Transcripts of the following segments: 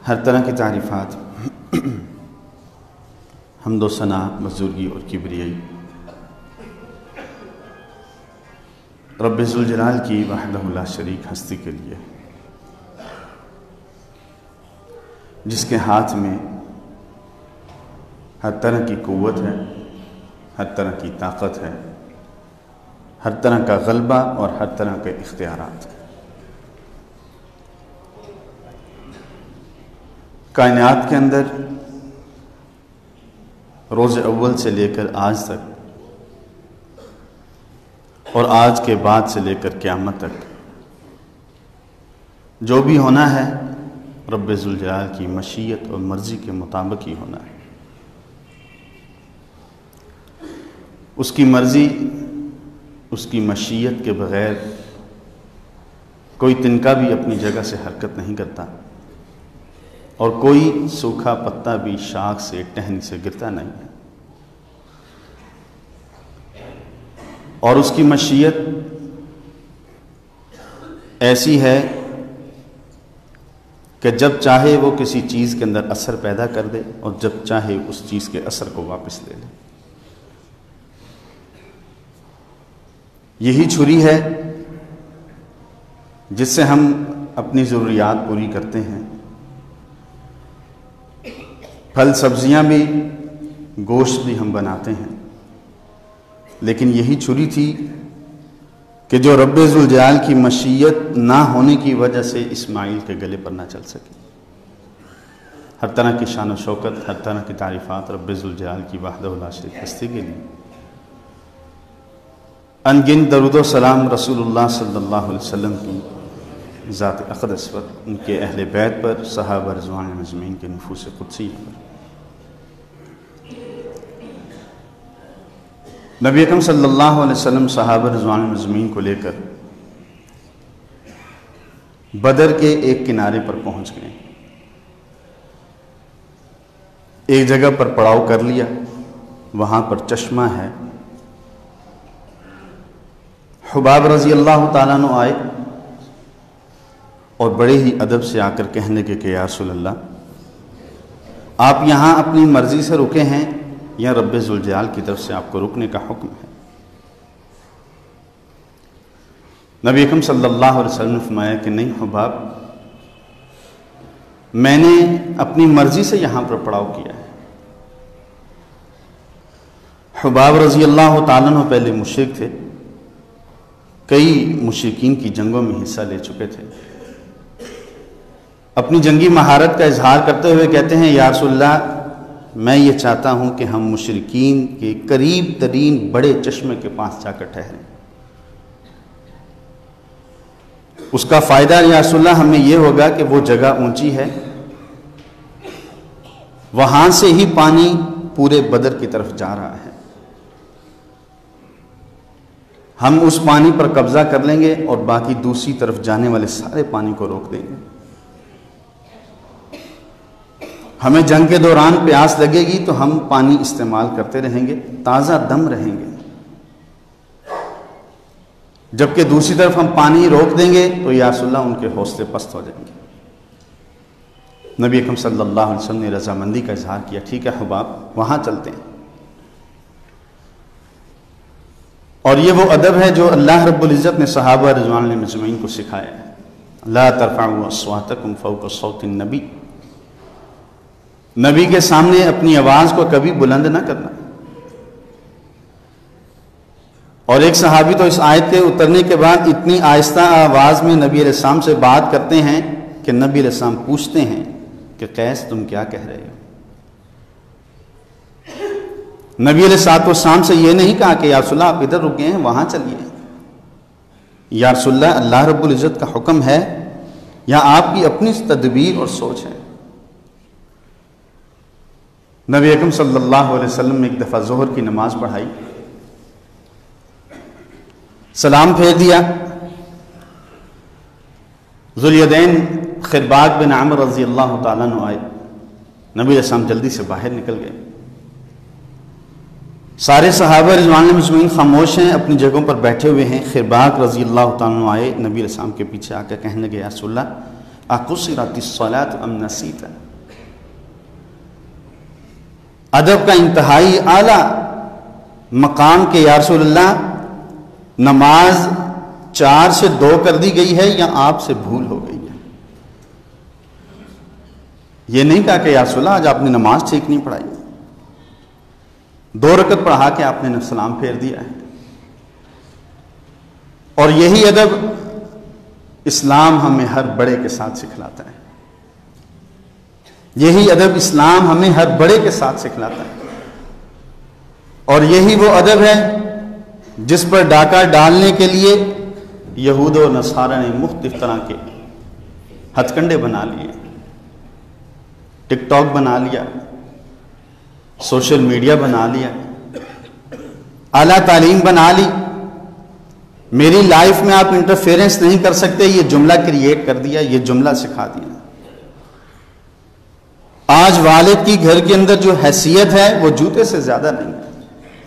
ہر طرح کی تعریفات، حمد و ثنا، بزرگی اور کبریائی رب ذوالجلال کی وحدہ لا شریک ہستی کے لیے، جس کے ہاتھ میں ہر طرح کی قوت ہے، ہر طرح کی طاقت ہے، ہر طرح کا غلبہ اور ہر طرح کے اختیارات۔ کائنات کے اندر روز اول سے لے کر آج تک اور آج کے بعد سے لے کر قیامت تک جو بھی ہونا ہے رب ذوالجلال کی مشیت اور مرضی کے مطابق ہی ہونا ہے۔ اس کی مرضی، اس کی مشیت کے بغیر کوئی تنکا بھی اپنی جگہ سے حرکت نہیں کرتا، اور کوئی سوکھا پتا بھی شاخ سے ٹہنی سے گرتا نہیں ہے۔ اور اس کی مشیت ایسی ہے کہ جب چاہے وہ کسی چیز کے اندر اثر پیدا کر دے اور جب چاہے اس چیز کے اثر کو واپس لے لے۔ یہی چھری ہے جس سے ہم اپنی ضروریات پوری کرتے ہیں، پھل سبزیاں بھی، گوشت بھی ہم بناتے ہیں، لیکن یہی چھری تھی کہ جو رب ذوالجلال کی مشیت نہ ہونے کی وجہ سے اسماعیل کے گلے پر نہ چل سکی۔ ہر طرح کی شان و شوکت، ہر طرح کی تعریفات رب ذوالجلال کی وحدہ لا شریک ہستی کے لیے۔ ان گن درود و سلام رسول اللہ صلی اللہ علیہ وسلم کی ذات اقدس پر، ان کے اہل بیت پر، صحابہ رضوان اجمعین کے نفوس قدسی پر۔ نبی اکرم صلی اللہ علیہ وسلم صحابہ رضوان اجمعین کو لے کر بدر کے ایک کنارے پر پہنچ گئے، ایک جگہ پر پڑاؤ کر لیا، وہاں پر چشمہ ہے۔ حباب رضی اللہ تعالیٰ عنہ آئے اور بڑے ہی ادب سے آ کر کہنے لگے کہ یا رسول اللہ، آپ یہاں اپنی مرضی سے رکے ہیں یا رب ذوالجلال کی طرف سے آپ کو رکنے کا حکم ہے؟ نبی اکرم صلی اللہ علیہ وسلم نے فرمایا کہ نہیں حباب، میں نے اپنی مرضی سے یہاں پر پڑاؤ کیا ہے۔ حباب رضی اللہ تعالیٰ عنہ پہلے مشرک تھے، کئی مشرکین کی جنگوں میں حصہ لے چکے تھے۔ اپنی جنگی مہارت کا اظہار کرتے ہوئے کہتے ہیں یا رسول اللہ، میں یہ چاہتا ہوں کہ ہم مشرکین کے قریب ترین بڑے چشمے کے پاس جا کر ٹھہریں۔ اس کا فائدہ یا رسول اللہ ہمیں یہ ہوگا کہ وہ جگہ اونچی ہے، وہاں سے ہی پانی پورے بدر کی طرف جا رہا ہے، ہم اس پانی پر قبضہ کر لیں گے اور باقی دوسری طرف جانے والے سارے پانی کو روک دیں گے۔ ہمیں جنگ کے دوران پیاس لگے گی تو ہم پانی استعمال کرتے رہیں گے، تازہ دم رہیں گے، جبکہ دوسری طرف ہم پانی روک دیں گے تو یا رسول اللہ ان کے حوصلے پست ہو جائیں گے۔ نبی اکرم صلی اللہ علیہ وسلم نے رضامندی کا اظہار کیا، ٹھیک ہے حباب، وہاں چلتے ہیں۔ اور یہ وہ ادب ہے جو اللہ رب العزت نے صحابہ رضوان اجمعین کو سکھایا ہے۔ لا ترفعوا اصواتکم فوق صوت النبی، نبی کے سامنے اپنی آواز کو کبھی بلند نہ کرنا۔ اور ایک صحابی تو اس آیت کے اترنے کے بعد اتنی آہستہ آواز میں نبی علیہ السلام سے بات کرتے ہیں کہ نبی علیہ السلام پوچھتے ہیں کہ قیس تم کیا کہہ رہے ہو؟ نبی علیہ السلام سے یہ نہیں کہا کہ یا رسول اللہ آپ ادھر رکے ہیں، وہاں چلیے۔ یا رسول اللہ، اللہ رب العزت کا حکم ہے یا آپ کی اپنی تدبیر اور سوچ ہے؟ نبی اکرم صلی اللہ علیہ وسلم نے ایک دفعہ ظہر کی نماز پڑھائی، سلام پھیر دیا، ذوالیدین خرباق بن عامر رضی اللہ تعالیٰ عنہ آئے، نبی علیہ السلام جلدی سے باہر نکل گئے۔ سارے صحابہ رضوان اجمعین خاموش ہیں، اپنی جگہوں پر بیٹھے ہوئے ہیں۔ خرباق رضی اللہ تعالیٰ عنہ آئے، نبی علیہ السلام کے پیچھے آ کر کہنے لگے یا رسول اللہ، اقصرت الصلاۃ ام نسیت. ادب کا انتہائی اعلیٰ مقام کے یا رسول اللہ نماز 4 سے 2 کر دی گئی ہے یا آپ سے بھول ہو گئی ہے. یہ نہیں کہا کہ یا رسول اللہ آج آپ نے نماز ٹھیک نہیں پڑھائی, 2 رکعت پڑھا کے آپ نے سلام پھیر دیا ہے. اور یہی ادب اسلام ہمیں ہر بڑے کے ساتھ سکھلاتا ہے. یہی ادب اسلام ہمیں ہر بڑے کے ساتھ سکھلاتا ہے. اور یہی وہ ادب ہے جس پر ڈاکہ ڈالنے کے لیے یہود و نصارہ نے مختلف طرح کے ہتھ کنڈے بنا لیے, ٹک ٹاک بنا لیا, سوشل میڈیا بنا لیا, اعلیٰ تعلیم بنا لی. میری لائف میں آپ انٹرفیئرنس نہیں کر سکتے, یہ جملہ کریٹ کر دیا, یہ جملہ سکھا دیا. آج والد کی گھر کے اندر جو حیثیت ہے وہ جوتے سے زیادہ نہیں ہے,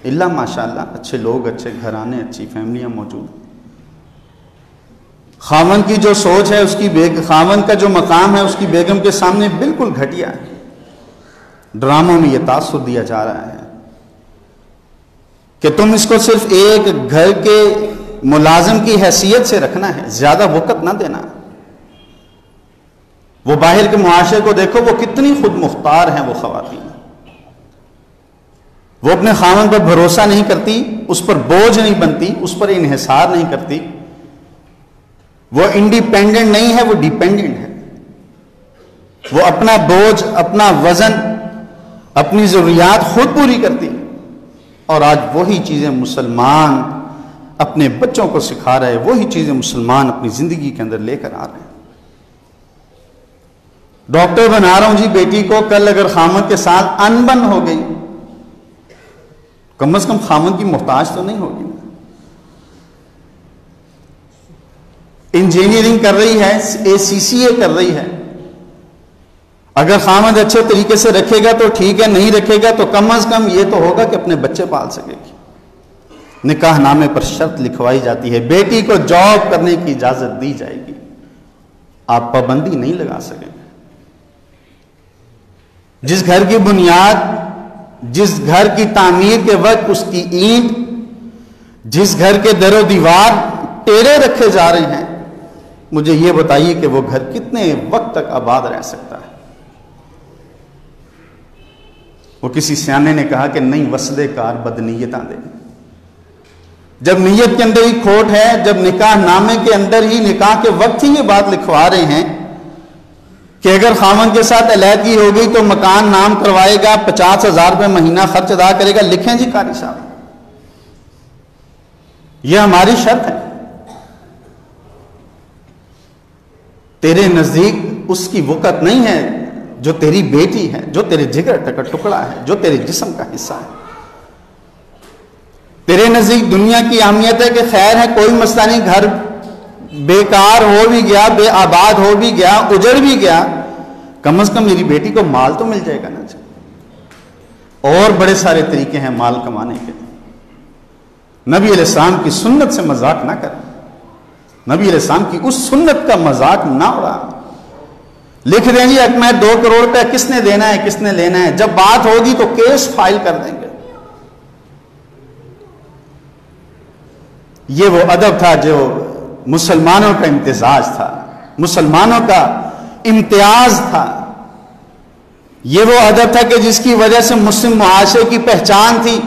اللہ ماشاءاللہ اچھے لوگ, اچھے گھرانے, اچھی فیملیاں موجود ہیں. خاوند کی جو سوچ ہے, اس کی خاوند کا جو مقام ہے اس کی بیگم کے سامنے بالکل گھٹیا ہے. ڈراموں میں یہ تاثر دیا جا رہا ہے کہ تم اس کو صرف ایک گھر کے ملازم کی حیثیت سے رکھنا ہے, زیادہ وقت نہ دینا. وہ باہر کے معاشرے کو دیکھو, وہ کتنی خود مختار ہیں وہ خواتین. وہ اپنے خاوند پر بھروسہ نہیں کرتی, اس پر بوجھ نہیں بنتی, اس پر انحصار نہیں کرتی. وہ انڈیپینڈنٹ نہیں ہے, وہ ڈیپینڈنٹ ہے. وہ اپنا بوجھ, اپنا وزن, اپنی ضروریات خود پوری کرتی. اور آج وہی چیزیں مسلمان اپنے بچوں کو سکھا رہے, وہی چیزیں مسلمان اپنی زندگی کے اندر لے کر آ رہے ہیں. ڈاکٹر بنا رہا ہوں جی بیٹی کو, کل اگر خامد کے ساتھ انبن ہو گئی, کم از کم خامد کی محتاج تو نہیں ہوگی. انجینئرنگ کر رہی ہے, CCA کر رہی ہے, اگر خامد اچھے طریقے سے رکھے گا تو ٹھیک ہے, نہیں رکھے گا تو کم از کم یہ تو ہوگا کہ اپنے بچے پال سکے گی. نکاح نامے پر شرط لکھوائی جاتی ہے, بیٹی کو جاب کرنے کی اجازت دی جائے گی, آپ پابندی نہیں لگا سکیں گے. جس گھر کی بنیاد, جس گھر کی تعمیر کے وقت اس کی اینٹ, جس گھر کے در و دیوار ٹیڑے رکھے جا رہے ہیں, مجھے یہ بتائیے کہ وہ گھر کتنے وقت تک آباد رہ سکتا ہے. وہ کسی سیانے نے کہا کہ نہیں وصلے کار بدنیتاں دے. جب نیت کے اندر ہی کھوٹ ہے, جب نکاح نامے کے اندر ہی نکاح کے وقت ہی یہ بات لکھوا رہے ہیں کہ اگر خاوند کے ساتھ علیحدگی ہو گئی تو مکان نام کروائے گا, 50,000 روپے مہینہ خرچ ادا کرے گا, لکھیں جی قاری صاحب, یہ ہماری شرط ہے. تیرے نزدیک اس کی وقت نہیں ہے جو تیری بیٹی ہے, جو تیرے جگر کا ٹکڑا ہے, جو تیرے جسم کا حصہ ہے. تیرے نزدیک دنیا کی اہمیت ہے کہ خیر ہے کوئی مسئلہ نہیں, گھر بیکار ہو بھی گیا, بے آباد ہو بھی گیا, اجڑ بھی گیا, کم از کم میری بیٹی کو مال تو مل جائے گا نا. اور بڑے سارے طریقے ہیں مال کمانے کے. نبی علیہ السلام کی سنت سے مذاق نہ کریں, نبی علیہ السلام کی اس سنت کا مذاق نہ اڑا. لکھ دیں جی میں 2 کروڑ روپے کس نے دینا ہے, کس نے لینا ہے, جب بات ہوگی تو کیس فائل کر دیں گے. یہ وہ ادب تھا جو مسلمانوں کا امتزاج تھا, مسلمانوں کا امتیاز تھا. یہ وہ ادب تھا کہ جس کی وجہ سے مسلم معاشرے کی پہچان تھی.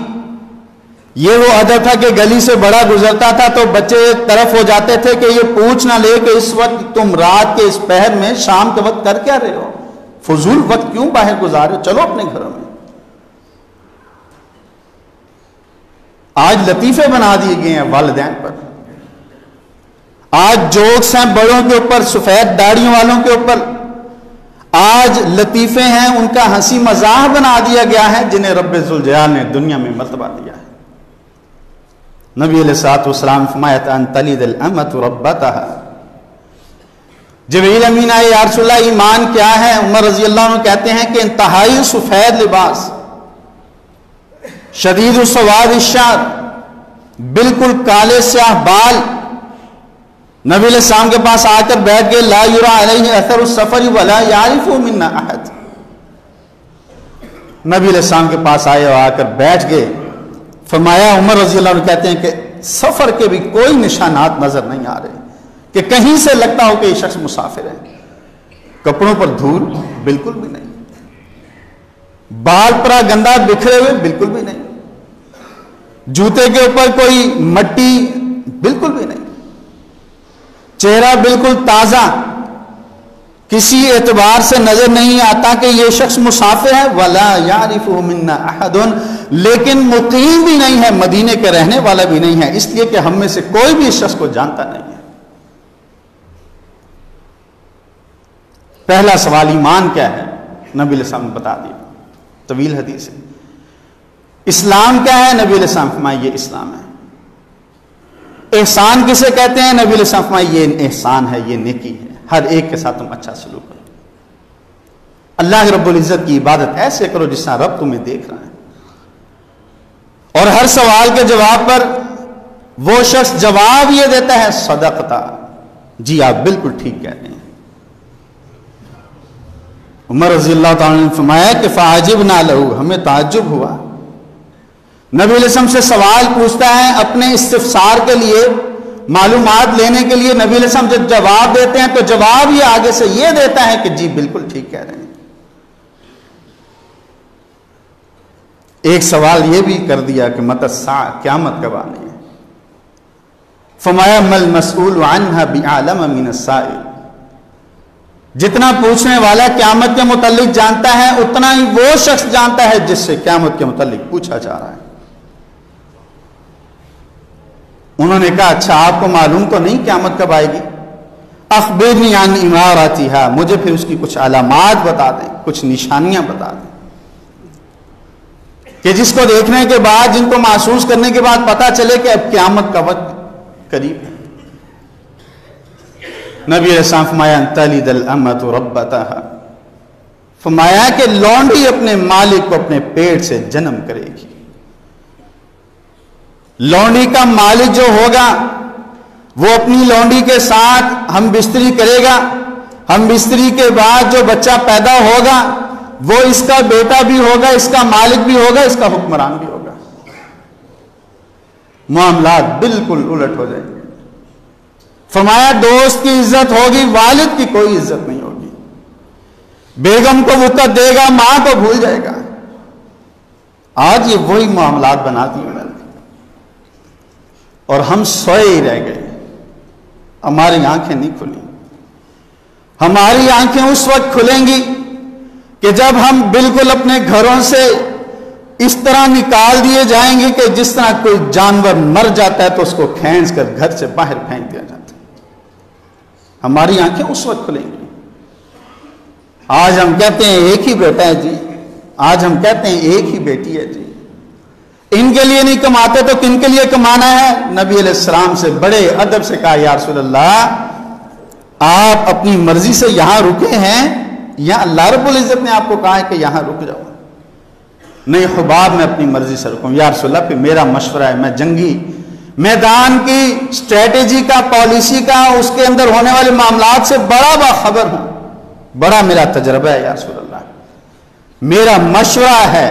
یہ وہ ادب تھا کہ گلی سے بڑا گزرتا تھا تو بچے طرف ہو جاتے تھے کہ یہ پوچھ نہ لے کہ اس وقت تم رات کے اس پہر میں شام کے وقت کر کیا رہے ہو, فضول وقت کیوں باہر گزارے ہو, چلو اپنے گھروں میں. آج لطیفے بنا دیے گئے ہیں والدین پر, آج جوکس ہیں بڑوں کے اوپر, سفید داڑھیوں والوں کے اوپر, آج لطیفے ہیں ان کا ہنسی مزاح بنا دیا گیا ہے جنہیں رب ذوالجلال نے دنیا میں مرتبہ دیا ہے. نبی علیہ الصلوۃ والسلام فرمایا ان تلد الامۃ ربتها. جبریل امین آئے, یا رسول اللہ ایمان کیا ہے؟ عمر رضی اللہ عنہ کہتے ہیں کہ انتہائی سفید لباس, شدید السواد الشعر, بالکل کالے سیاہ بال, نبی علیہ السلام کے پاس آ کر بیٹھ گئے. لا یرا علیہ اثر السفر ولا یعرف منا احد. نبی علیہ السلام کے پاس آئے اور آ کر بیٹھ گئے. فرمایا, عمر رضی اللہ عنہ کہتے ہیں کہ سفر کے بھی کوئی نشانات نظر نہیں آ رہے کہ کہیں سے لگتا ہو کہ یہ شخص مسافر ہے. کپڑوں پر دھول بالکل بھی نہیں, بال پرا گندا بکھرے ہوئے بالکل بھی نہیں, جوتے کے اوپر کوئی مٹی بالکل بھی نہیں, چہرہ بالکل تازہ, کسی اعتبار سے نظر نہیں آتا کہ یہ شخص مسافر ہے. ولا یعرف منا احد, لیکن مقیم بھی نہیں ہے, مدینے کے رہنے والا بھی نہیں ہے, اس لیے کہ ہم میں سے کوئی بھی اس شخص کو جانتا نہیں ہے. پہلا سوال ایمان کیا ہے, نبی علیہ السلام نے بتا دیا, طویل حدیث ہے. اسلام کیا ہے, نبی علیہ السلام فرمایا یہ اسلام ہے. احسان کسے کہتے ہیں, نبی علیہ السلام فرمایا یہ احسان ہے, یہ نیکی ہے, ہر ایک کے ساتھ تم اچھا سلوک کرو. اللہ رب العزت کی عبادت ایسے کرو جس طرح رب تمہیں دیکھ رہا ہے. اور ہر سوال کے جواب پر وہ شخص جواب یہ دیتا ہے صدقتا, جی آپ بالکل ٹھیک کہتے ہیں. عمر رضی اللہ تعالیٰ نے فرمایا کہ فعجبنا لہو, ہمیں تعجب ہوا. نبی علیہ السلام سے سوال پوچھتا ہے اپنے استفسار کے لیے, معلومات لینے کے لیے. نبی علیہ السلام جب جواب دیتے ہیں تو جواب یہ آگے سے یہ دیتا ہے کہ جی بالکل ٹھیک کہہ رہے ہیں. ایک سوال یہ بھی کر دیا کہ متی الساعہ, قیامت کب آنی ہے. فرمایا مل مسئول عنہا بعلم من السائل, جتنا پوچھنے والا قیامت کے متعلق جانتا ہے اتنا ہی وہ شخص جانتا ہے جس سے قیامت کے متعلق پوچھا جا رہا ہے. انہوں نے کہا اچھا آپ کو معلوم تو نہیں قیامت کب آئے گی. اخبرنی عن اماراتها, مجھے پھر اس کی کچھ علامات بتا دیں, کچھ نشانیاں بتا دیں کہ جس کو دیکھنے کے بعد, جن کو محسوس کرنے کے بعد پتہ چلے کہ اب قیامت کا وقت قریب ہے. نبی علیہ السلام فرمایا تلد الامۃ ربتها, فرمایا کہ لونڈی اپنے مالک کو اپنے پیٹ سے جنم کرے گی. لونڈی کا مالک جو ہوگا وہ اپنی لونڈی کے ساتھ ہم بستری کرے گا. ہم بستری کے بعد جو بچہ پیدا ہوگا وہ اس کا بیٹا بھی ہوگا, اس کا مالک بھی ہوگا, اس کا حکمران بھی ہوگا. معاملات بالکل الٹ ہو جائیں گے. فرمایا دوست کی عزت ہوگی, والد کی کوئی عزت نہیں ہوگی. بیگم کو وقت دے گا, ماں کو بھول جائے گا. آج یہ وہی معاملات بنا دی ہیں اور ہم سوئے ہی رہ گئے. ہماری آنکھیں نہیں کھلی. ہماری آنکھیں اس وقت کھلیں گی کہ جب ہم بالکل اپنے گھروں سے اس طرح نکال دیے جائیں گے کہ جس طرح کوئی جانور مر جاتا ہے تو اس کو کھینچ کر گھر سے باہر پھینک دیا جاتا ہے. ہماری آنکھیں اس وقت کھلیں گی. آج ہم کہتے ہیں ایک ہی بیٹا ہے جی, آج ہم کہتے ہیں ایک ہی بیٹی ہے جی. ان کے لیے نہیں کماتے تو کن کے لیے کمانا ہے. نبی علیہ السلام سے بڑے ادب سے کہا یا رسول اللہ آپ اپنی مرضی سے یہاں رکے ہیں یا اللہ رب العزت نے آپ کو کہا ہے کہ یہاں رک جاؤ. نہیں خباب میں اپنی مرضی سے رکوں. یا رسول اللہ پھر میرا مشورہ ہے, میں جنگی میدان کی اسٹریٹجی کا, پالیسی کا, اس کے اندر ہونے والے معاملات سے بڑا باخبر ہوں, بڑا میرا تجربہ ہے. یا رسول اللہ میرا مشورہ ہے,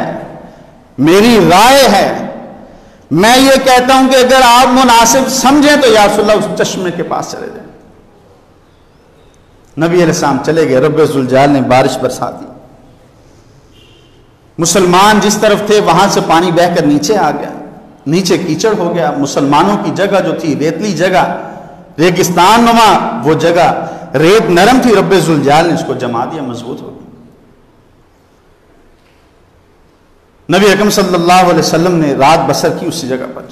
میری رائے ہے, میں یہ کہتا ہوں کہ اگر آپ مناسب سمجھیں تو یا رسول اللہ اس چشمے کے پاس چلے جائیں. نبی علیہ السلام چلے گئے. رب ذوالجلال نے بارش برسا دی. مسلمان جس طرف تھے وہاں سے پانی بہہ کر نیچے آ گیا, نیچے کیچڑ ہو گیا. مسلمانوں کی جگہ جو تھی ریتلی جگہ, ریگستان نما وہ جگہ, ریت نرم تھی, رب ذوالجلال نے اس کو جما دیا, مضبوط ہو گئی. نبی اکرم صلی اللہ علیہ وسلم نے رات بسر کی اسی جگہ پر.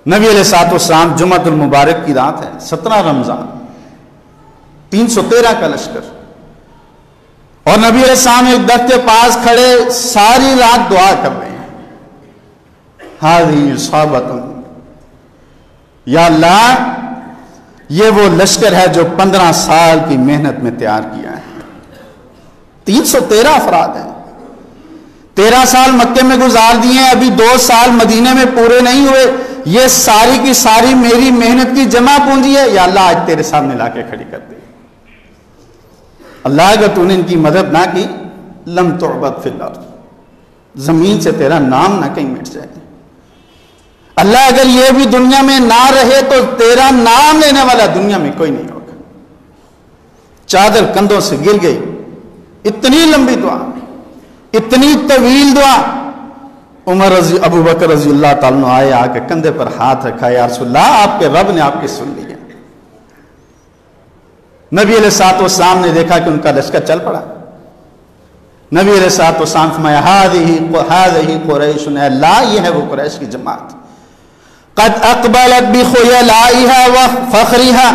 نبی علیہ الصلوۃ والسلام جمعۃ المبارک کی رات ہے, 17 رمضان, 313 کا لشکر, اور نبی علیہ السلام ایک درخت کے پاس کھڑے ساری رات دعا کر رہے ہیں. ہذہ صابۃ, یا اللہ یہ وہ لشکر ہے جو 15 سال کی محنت میں تیار کیا ہے. 313 افراد ہیں, 13 سال مکے میں گزار دیے ہیں, ابھی 2 سال مدینے میں پورے نہیں ہوئے, یہ ساری کی ساری میری محنت کی جمع پونجی ہے، یا اللہ آج تیرے سامنے لا کے کھڑی کر دی۔ اللہ اگر تو نے ان کی مدد نہ کی، لم تعبد فی الارض، زمین سے تیرا نام نہ کہیں مٹ جائے۔ اللہ اگر یہ بھی دنیا میں نہ رہے تو تیرا نام لینے والا دنیا میں کوئی نہیں ہوگا۔ چادر کندھوں سے گر گئی، اتنی لمبی دعا، اتنی طویل دعا۔ ابو بکر رضی اللہ تعالیٰ عنہ آئے، آ کے کندھے پر ہاتھ رکھا، یا رسول اللہ آپ کے رب نے آپ کی سن لی ہے۔ نبی علیہ الصلوۃ والسلام نے دیکھا کہ ان کا لشکر چل پڑا۔ نبی علیہ الصلوۃ والسلام فرمایا ہذہ قریش، اللہ یہ ہے وہ قریش کی جماعت، قد اقبلت بخیلائها وفخرها،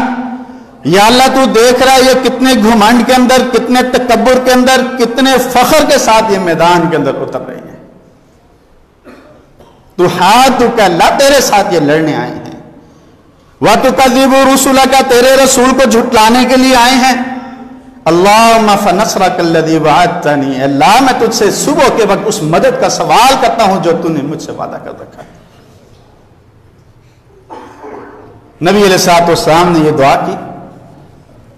یا اللہ تو دیکھ رہا ہے یہ کتنے گھمنڈ کے اندر، کتنے تکبر کے اندر، کتنے فخر کے ساتھ یہ میدان کے اندر اتر رہے ہیں۔ تو ہاتھ کہ اللہ تیرے ساتھ یہ لڑنے آئے ہیں، وَتُكَذِّبُ رُسُلَكَ، تیرے رسول کو جھٹلانے کے لیے آئے ہیں۔ اللہم فَنَصْرَكَ الَّذِي وَعَدْتَنِي، اللہ میں تجھ سے صبح کے وقت اس مدد کا سوال کرتا ہوں جو تو نے مجھ سے وعدہ کر رکھا ہے۔ نبی علیہ الصلوۃ والسلام نے یہ دعا کی،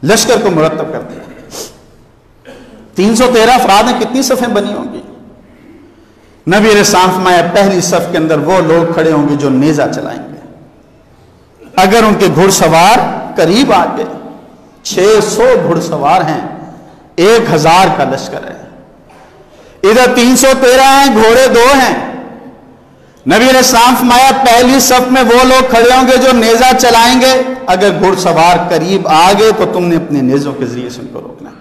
لشکر کو مرتب کر دیا۔ 313 افراد ہیں، کتنی صفیں بنی ہوں گی؟ نبی علیہ السلام فرمایا پہلی صف کے اندر وہ لوگ کھڑے ہوں گے جو نیزہ چلائیں گے، اگر ان کے گھڑ سوار قریب آ گئے، 600 گھڑ سوار ہیں، 1000 کا لشکر ہے، ادھر 313 ہیں، گھوڑے 2 ہیں۔ نبی علیہ السلام فرمایا پہلی صف میں وہ لوگ کھڑے ہوں گے جو نیزہ چلائیں گے، اگر گھڑ سوار قریب آ گئے تو تم نے اپنے نیزوں کے ذریعے سے ان کو روکنا ہے۔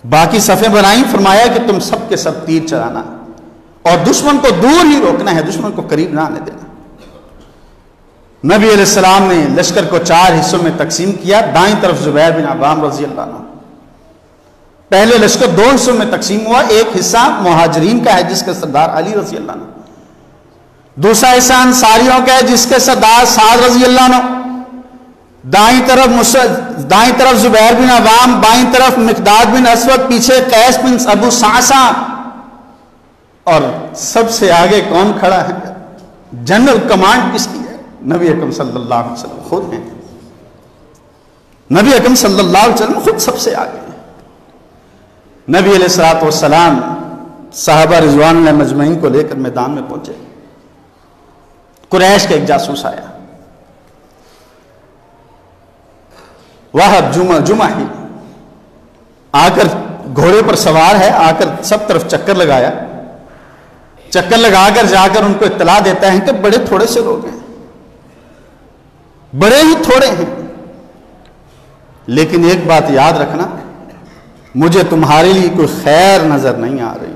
باقی صفیں بنائیں، فرمایا کہ تم سب کے سب تیر چلانا اور دشمن کو دور ہی روکنا ہے، دشمن کو قریب نہ آنے دینا۔ نبی علیہ السلام نے لشکر کو 4 حصوں میں تقسیم کیا۔ دائیں طرف زبیر بن عوام رضی اللہ عنہ، پہلے لشکر 2 حصوں میں تقسیم ہوا، ایک حصہ مہاجرین کا ہے جس کے سردار علی رضی اللہ عنہ، دوسرا حصہ انصاریوں کا ہے جس کے سردار سعد رضی اللہ عنہ۔ دائیں طرف زبیر بن عوام، بائیں طرف مقداد بن اسود، پیچھے قیس بن ابو صعصع، اور سب سے آگے کون کھڑا ہے؟ جنرل کمانڈ کس کی ہے؟ نبی اکرم صلی اللہ علیہ وسلم خود ہیں۔ نبی اکرم صلی اللہ علیہ وسلم خود سب سے آگے ہیں۔ نبی علیہ الصلوۃ والسلام صحابہ رضوان اللہ مجمعین کو لے کر میدان میں پہنچے۔ قریش کا ایک جاسوس آیا، وہب جمعی، آ کر گھوڑے پر سوار ہے، آ کر سب طرف چکر لگایا، چکر لگا کر جا کر ان کو اطلاع دیتا ہے کہ بڑے تھوڑے سے لوگ ہیں، بڑے ہی تھوڑے ہیں، لیکن ایک بات یاد رکھنا، مجھے تمہارے لیے کوئی خیر نظر نہیں آ رہی،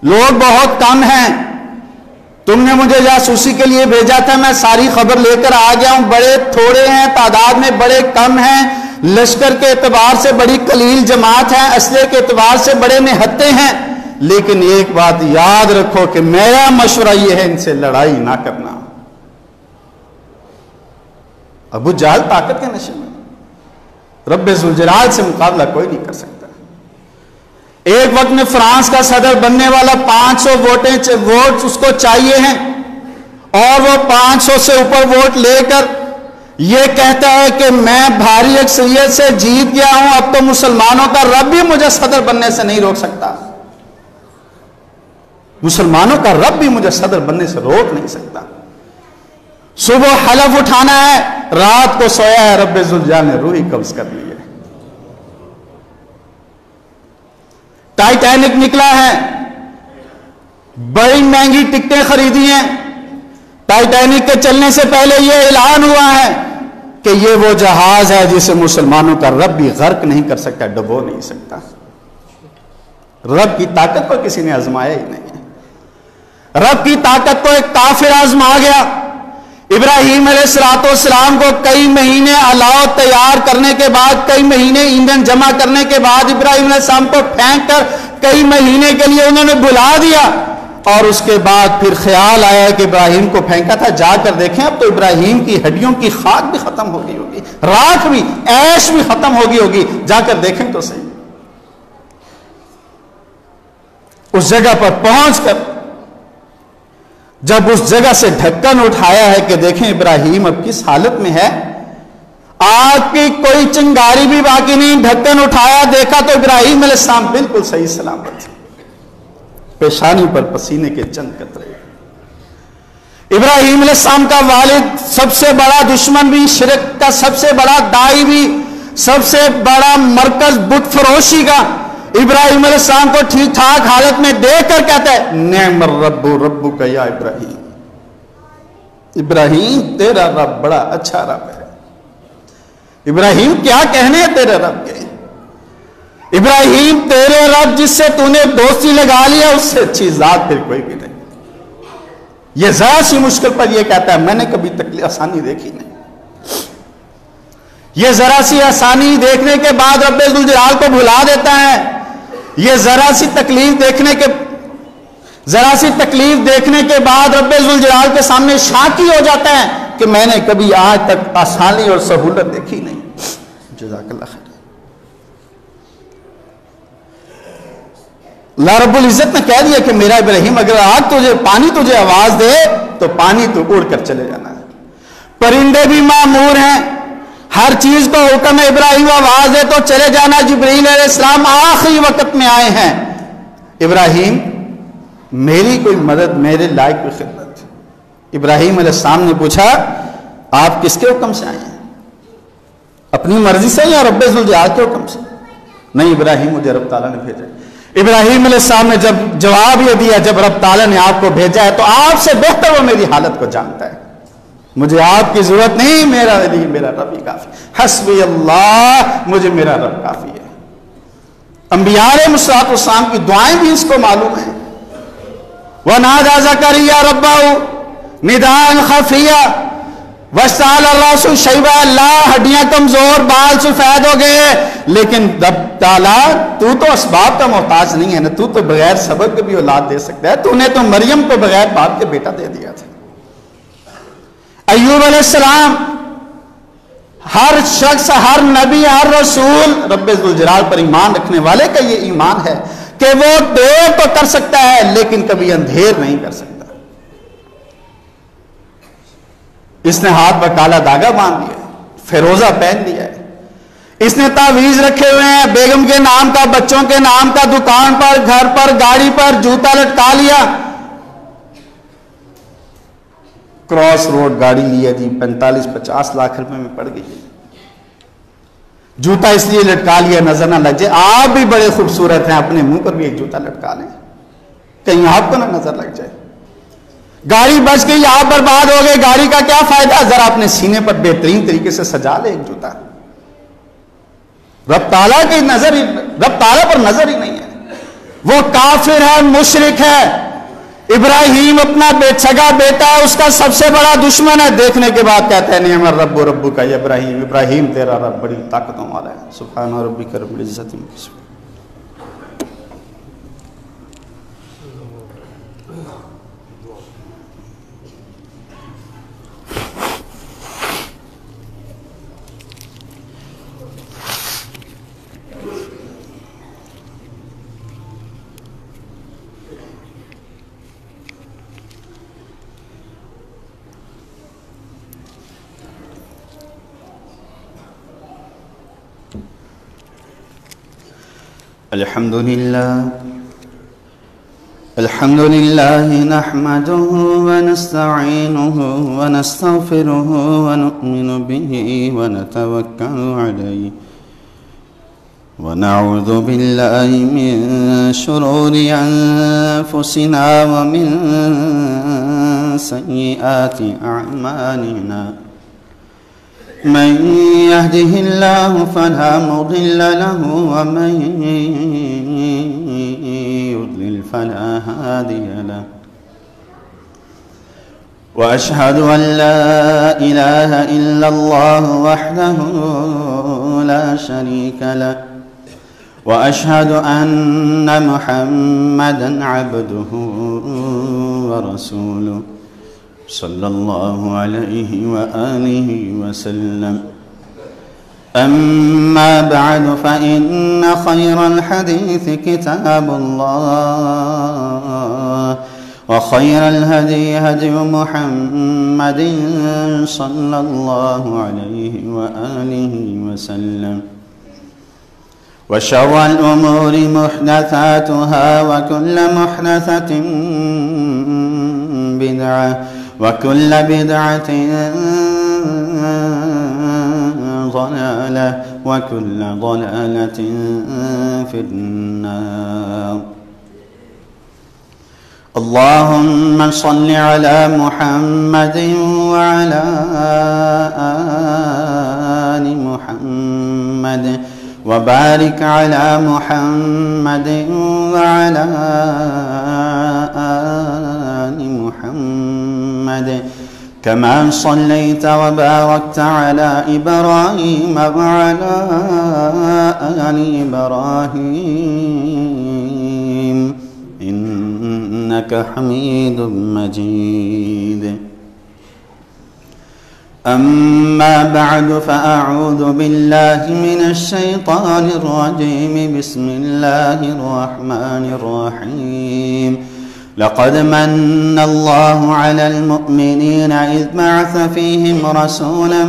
لوگ بہت کم ہیں، تم نے مجھے جاسوسی کے لیے بھیجا تھا، میں ساری خبر لے کر آ گیا ہوں، بڑے تھوڑے ہیں، تعداد میں بڑے کم ہیں، لشکر کے اعتبار سے بڑی قلیل جماعت ہے، اسلحے کے اعتبار سے بڑے نہتے ہیں، لیکن ایک بات یاد رکھو کہ میرا مشورہ یہ ہے ان سے لڑائی نہ کرنا۔ ابو جہل طاقت کے نشے میں، رب ذوالجلال سے مقابلہ کوئی نہیں کر سکتا۔ ایک وقت میں فرانس کا صدر بننے والا 500 ووٹ اس کو چاہیے ہیں، اور وہ 500 سے اوپر ووٹ لے کر یہ کہتا ہے کہ میں بھاری اکثریت سے جیت گیا ہوں، اب تو مسلمانوں کا رب بھی مجھے صدر بننے سے نہیں روک سکتا، مسلمانوں کا رب بھی مجھے صدر بننے سے روک نہیں سکتا۔ صبح حلف اٹھانا ہے، رات کو سویا ہے، رب ذوالجلال نے روح قبض کر لی ہے۔ ٹائٹینک نکلا ہے، بڑی مہنگی ٹکٹیں خریدی ہیں، ٹائٹینک کے چلنے سے پہلے یہ اعلان ہوا ہے کہ یہ وہ جہاز ہے جسے مسلمانوں کا رب بھی غرق نہیں کر سکتا، ڈبو نہیں سکتا۔ رب کی طاقت کو کسی نے آزمایا ہی نہیں ہے، رب کی طاقت کو ایک کافر آزما گیا۔ ابراہیم علیہ السلام کو کئی مہینے الاؤ تیار کرنے کے بعد، کئی مہینے ایندھن جمع کرنے کے بعد ابراہیم علیہ السلام کو پھینک کر کئی مہینے کے لیے انہوں نے بھلا دیا، اور اس کے بعد پھر خیال آیا کہ ابراہیم کو پھینکا تھا، جا کر دیکھیں اب تو ابراہیم کی ہڈیوں کی خاک بھی ختم ہو گئی ہوگی، راکھ بھی، ایش بھی ختم ہو گئی ہوگی، جا کر دیکھیں تو صحیح۔ اس جگہ پر پہنچ کر جب اس جگہ سے ڈھکن اٹھایا ہے کہ دیکھیں ابراہیم اب کس حالت میں ہے، آگ کی کوئی چنگاری بھی باقی نہیں، ڈھکن اٹھایا دیکھا تو ابراہیم علیہ السلام بالکل صحیح سلامت، پیشانی پر پسینے کے چند قطرے۔ ابراہیم علیہ السلام کا والد سب سے بڑا دشمن بھی، شرک کا سب سے بڑا داعی بھی، سب سے بڑا مرکز بت فروشی کا، ابراہیم علیہ السلام کو ٹھیک ٹھاک حالت میں دیکھ کر کہتا ہے نعم الرب ربک یا ابراہیم، ابراہیم تیرا رب بڑا اچھا رب ہے۔ ابراہیم کیا کہنے ہیں تیرے رب کے، ابراہیم تیرے رب جس سے تو نے دوستی لگا لیا اس سے اچھی ذات پھر کوئی بھی نہیں۔ یہ ذرا سی مشکل پر یہ کہتا ہے میں نے کبھی تکلیف آسانی دیکھی نہیں۔ یہ ذرا سی آسانی دیکھنے کے بعد رب ذوالجلال کو بھلا دیتا ہے، یہ ذرا سی تکلیف دیکھنے کے بعد رب ذوالجلال کے سامنے شاکی ہو جاتا ہے کہ میں نے کبھی آج تک آسانی اور سہولت دیکھی نہیں۔ جزاک اللہ خیر۔ اللہ رب العزت نے کہہ دیا کہ میرا ابراہیم اگر آج پانی تجھے آواز دے تو پانی تو اڑ کر چلے جانا ہے۔ پرندے بھی مامور ہیں، ہر چیز کو حکم ہے ابراہیم آواز دے تو چلے جانا۔ جبرائیل علیہ السلام آخری وقت میں آئے ہیں، ابراہیم میری کوئی مدد، میرے لائق کوئی خدمت۔ ابراہیم علیہ السلام نے پوچھا آپ کس کے حکم سے آئے ہیں، اپنی مرضی سے یا رب ذوالجلال کے حکم سے؟ نہیں ابراہیم مجھے رب تعالیٰ نے بھیجا۔ ابراہیم علیہ السلام نے جب جواب یہ دیا جب رب تعالیٰ نے آپ کو بھیجا ہے تو آپ سے بہتر وہ میری حالت کو جانتا ہے، مجھے آپ کی ضرورت نہیں، میرا رب ہی کافی، حسبی اللہ، مجھے میرا رب کافی ہے۔ انبیاء علیہ السلام کی دعائیں بھی اس کو معلوم ہیں۔ وَنَادَى زَكَرِيَّا رَبَّهُ نِدَاءً خَفِيًّا وَاسْتَعْلَى الرَّأْسُ شَيْبًا، اللہ ہڈیاں کمزور، بال سفید ہو گئے، لیکن رب تعالیٰ تو اسباب کا محتاج نہیں ہے نا، تو بغیر صبر کے بھی اولاد دے سکتا ہے، تو نے تو مریم کو بغیر باپ کے بیٹا دے دیا تھا۔ ایوب علیہ السلام، ہر شخص، ہر نبی، ہر رسول رب ذوالجلال پر ایمان رکھنے والے کا یہ ایمان ہے کہ وہ دیر تو کر سکتا ہے لیکن کبھی اندھیر نہیں کر سکتا۔ اس نے ہاتھ پر کالا دھاگا باندھ لیا، فیروزہ پہن لیا ہے، اس نے تعویذ رکھے ہوئے ہیں بیگم کے نام کا، بچوں کے نام کا، دکان پر، گھر پر، گاڑی پر جوتا لٹکا لیا، کراس روڈ گاڑی لیا جی 45-50 لاکھ روپے میں پڑ گئی، جوتا اس لیے لٹکا لیا نظر نہ لگ جائے، آپ بھی بڑے خوبصورت ہیں، اپنے منہ پر بھی ایک جوتا لٹکا لیں کہیں آپ کو نہ نظر لگ جائے۔ گاڑی بچ گئی، آپ برباد ہو گئے، گاڑی کا کیا فائدہ، ذرا اپنے سینے پر بہترین طریقے سے سجا لے ایک جوتا۔ رب تعالیٰ پر نظر ہی نہیں ہے، وہ کافر ہے، مشرک ہے۔ ابراہیم اپنا سگا بیٹا ہے، اس کا سب سے بڑا دشمن ہے، دیکھنے کے بعد کہتا ہے نعم الرب ربک یا ابراہیم، ابراہیم تیرا رب بڑی طاقتوں والا ہے۔ سبحان ربک رب العزت عما یصفون۔ الحمد لله نحمده ونستعينه ونستغفره ونؤمن به ونتوكل عليه ونعوذ بالله من شرور أنفسنا ومن سيئات أعمالنا، من يهده الله فلا مضل له ومن يضلل فلا هادي له، وأشهد أن لا إله إلا الله وحده لا شريك له، وأشهد أن محمدًا عبده ورسوله صلى الله عليه وآله وسلم. أما بعد فإن خير الحديث كتاب الله، وخير الهدي هدي محمد صلى الله عليه وآله وسلم وشر الأمور محدثاتها وكل محدثة بدعة وكل بدعة ضلالة وكل ضلالة في النار. اللهم صل على محمد وعلى آل محمد وبارك على محمد وعلى آل محمد كما صليت وباركت على إبراهيم وعلى آل إبراهيم إنك حميد مجيد. أما بعد فأعوذ بالله من الشيطان الرجيم. بسم الله الرحمن الرحيم. لقد من الله على المؤمنين إذ بعث فيهم رسولا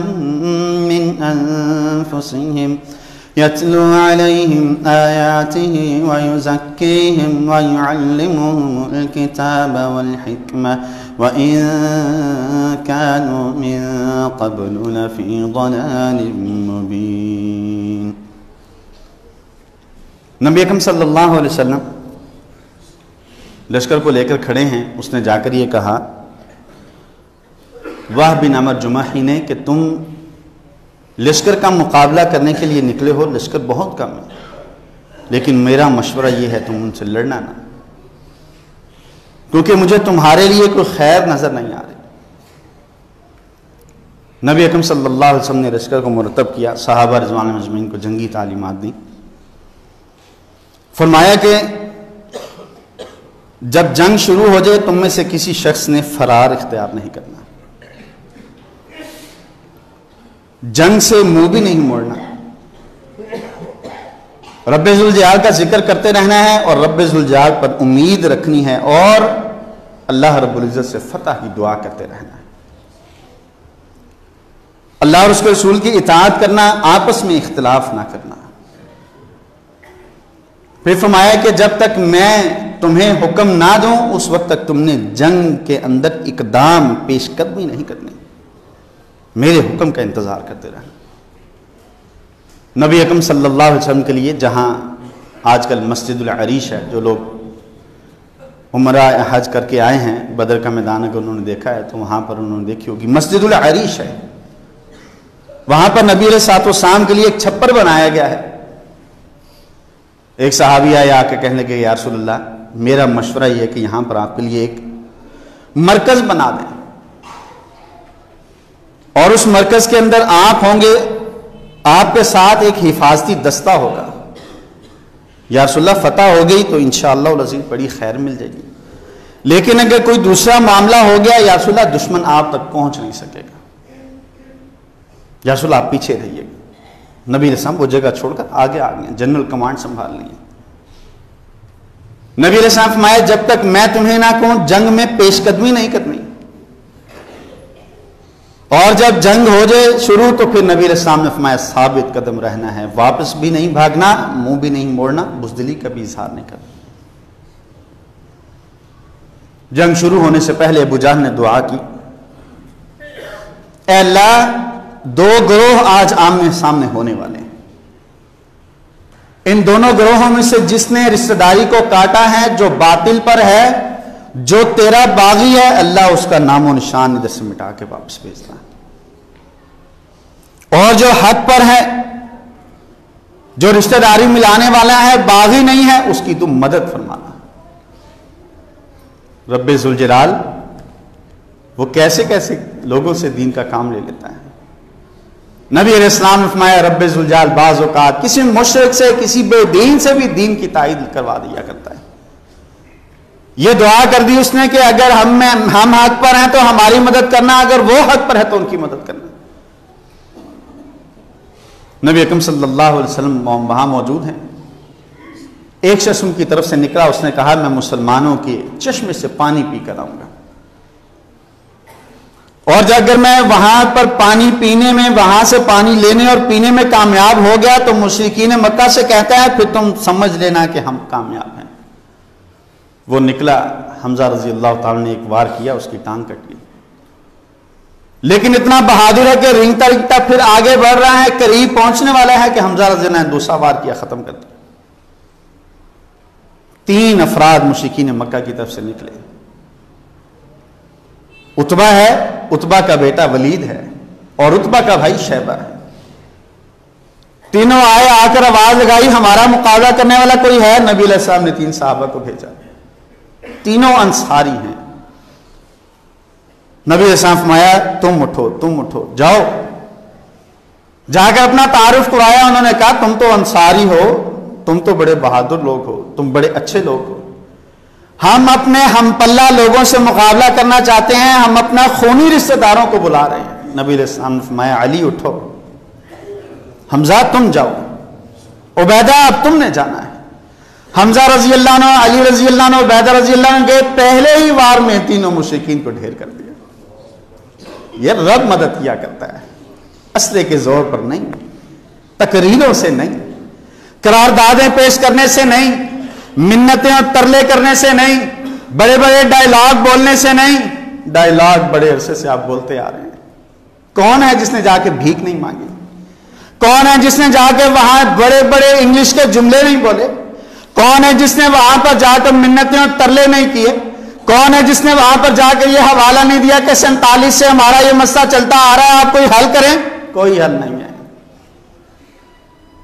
من أنفسهم يتلو عليهم آياته ويزكيهم ويعلمهم الكتاب والحكمة وإن كانوا من قبل لفي ضلال مبين. نبی اکرم صلی اللہ علیہ وسلم لشکر کو لے کر کھڑے ہیں. اس نے جا کر یہ کہا وہب بن عمر جمحی نے کہ تم لشکر کا مقابلہ کرنے کے لیے نکلے ہو، لشکر بہت کم ہے، لیکن میرا مشورہ یہ ہے تم ان سے لڑنا نہ، کیونکہ مجھے تمہارے لیے کوئی خیر نظر نہیں آ رہی. نبی اکرم صلی اللہ علیہ وسلم نے لشکر کو مرتب کیا، صحابہ رضوان اجمعین کو جنگی تعلیمات دیں. فرمایا کہ جب جنگ شروع ہو جائے تم میں سے کسی شخص نے فرار اختیار نہیں کرنا، جنگ سے منہ بھی نہیں موڑنا، رب ذوالجلال کا ذکر کرتے رہنا ہے اور رب ذوالجلال پر امید رکھنی ہے اور اللہ رب العزت سے فتح کی دعا کرتے رہنا ہے. اللہ اور اس کے رسول کی اطاعت کرنا، آپس میں اختلاف نہ کرنا. پھر فرمایا کہ جب تک میں تمہیں حکم نہ دوں اس وقت تک تم نے جنگ کے اندر اقدام پیش قدمی نہیں کرنی، میرے حکم کا انتظار کرتے رہنا. نبی اکرم صلی اللہ علیہ وسلم کے لیے جہاں آج کل مسجد العریش ہے، جو لوگ عمرہ حج کر کے آئے ہیں بدر کا میدان اگر انہوں نے دیکھا ہے تو وہاں پر انہوں نے دیکھی ہوگی مسجد العریش ہے. وہاں پر نبی علیہ الصلوۃ والسلام کے لیے ایک چھپر بنایا گیا ہے. ایک صحابی آئے آ کے کہنے لگے یا رسول اللہ میرا مشورہ یہ ہے کہ یہاں پر آپ کے لیے ایک مرکز بنا دیں اور اس مرکز کے اندر آپ ہوں گے، آپ کے ساتھ ایک حفاظتی دستہ ہوگا. یا رسول اللہ فتح ہو گئی تو انشاءاللہ العزیز بڑی خیر مل جائے گی، لیکن اگر کوئی دوسرا معاملہ ہو گیا یا رسول اللہ دشمن آپ تک پہنچ نہیں سکے گا، یا رسول اللہ آپ پیچھے رہیے گا. نبی علیہ السلام وہ جگہ چھوڑ کر آگے آ گئے، جنرل کمانڈ سنبھال لی. نبی علیہ السلام فرمایا جب تک میں تمہیں نہ کہوں جنگ میں پیش قدمی نہیں کرنی، اور جب جنگ ہو جائے شروع تو پھر نبی علیہ السلام نے فرمایا ثابت قدم رہنا ہے، واپس بھی نہیں بھاگنا، منہ بھی نہیں موڑنا، بزدلی کا بھی اظہار نہیں کرنا. جنگ شروع ہونے سے پہلے ابو جہل نے دعا کی اے اللہ دو گروہ آج آمنے سامنے ہونے والے ہیں، ان دونوں گروہوں میں سے جس نے رشتہ داری کو کاٹا ہے، جو باطل پر ہے، جو تیرا باغی ہے، اللہ اس کا نام و نشان ادھر سے مٹا کے واپس بھیجنا، اور جو حق پر ہے، جو رشتہ داری ملانے والا ہے، باغی نہیں ہے، اس کی تم مدد فرمانا. رب ذوالجلال وہ کیسے کیسے لوگوں سے دین کا کام لے لیتا ہے. نبی علیہ السلام نے فرمایا رب ذوالجلال بعض اوقات کسی مشرک سے، کسی بے دین سے بھی دین کی تائید کروا دیا کرتا ہے. یہ دعا کر دی اس نے کہ اگر ہم حق پر ہیں تو ہماری مدد کرنا، اگر وہ حق پر ہے تو ان کی مدد کرنا. نبی اکرم صلی اللہ علیہ وسلم وہاں موجود ہیں. ایک شخص ان کی طرف سے نکلا، اس نے کہا میں مسلمانوں کے چشمے سے پانی پی کر آؤں گا، اور اگر میں وہاں پر پانی پینے میں، وہاں سے پانی لینے اور پینے میں کامیاب ہو گیا تو مشرکین مکہ سے کہتا ہے پھر تم سمجھ لینا کہ ہم کامیاب ہیں۔ وہ نکلا، حمزہ رضی اللہ تعالیٰ نے ایک وار کیا، اس کی ٹانگ کٹ گئی، لیکن اتنا بہادر ہے کہ رینگتا رینگتا پھر آگے بڑھ رہا ہے، قریب پہنچنے والا ہے کہ حمزہ رضی اللہ نے دوسرا وار کیا، ختم کر دیا۔ 3 افراد مشرکین مکہ کی طرف سے نکلے، عتبہ ہے، عتبہ کا بیٹا ولید ہے، اور عتبہ کا بھائی شیبہ ہے۔ تینوں آئے، آ کر آواز لگائی ہمارا مقابلہ کرنے والا کوئی ہے؟ نبی علیہ السلام نے 3 صحابہ کو بھیجا، تینوں انصاری ہیں۔ نبی علیہ السلام فرمایا تم اٹھو جاؤ، جا کر اپنا تعارف کرایا۔ انہوں نے کہا تم تو انصاری ہو، تم تو بڑے بہادر لوگ ہو، تم بڑے اچھے لوگ ہو، ہم اپنے ہم پلہ لوگوں سے مقابلہ کرنا چاہتے ہیں، ہم اپنا خونی رشتہ داروں کو بلا رہے ہیں۔ نبی علیہ السلام نے فرمایا علی اٹھو، حمزہ تم جاؤ، عبیدہ اب تم نے جانا ہے۔ حمزہ رضی اللہ عنہ، علی رضی اللہ عنہ، عبیدہ رضی اللہ عنہ کے پہلے ہی وار میں تینوں مشرکین کو ڈھیر کر دیا۔ یہ رب مدد کیا کرتا ہے، اسلحے کے زور پر نہیں، تقریروں سے نہیں، قراردادیں پیش کرنے سے نہیں، منتیں اور ترلے کرنے سے نہیں، بڑے بڑے ڈائیلاگ بولنے سے نہیں۔ ڈائیلاگ بڑے عرصے سے آپ بولتے آ رہے ہیں۔ کون ہے جس نے جا کے بھیک نہیں مانگی؟ کون ہے جس نے جا کے وہاں بڑے بڑے انگلش کے جملے نہیں بولے؟ کون ہے جس نے وہاں پر جا کر منتیں اور ترلے نہیں کیے؟ کون ہے جس نے وہاں پر جا کر یہ حوالہ نہیں دیا کہ 47 سے ہمارا یہ مسئلہ چلتا آ رہا ہے، آپ کوئی حل کریں؟ کوئی حل نہیں ہے۔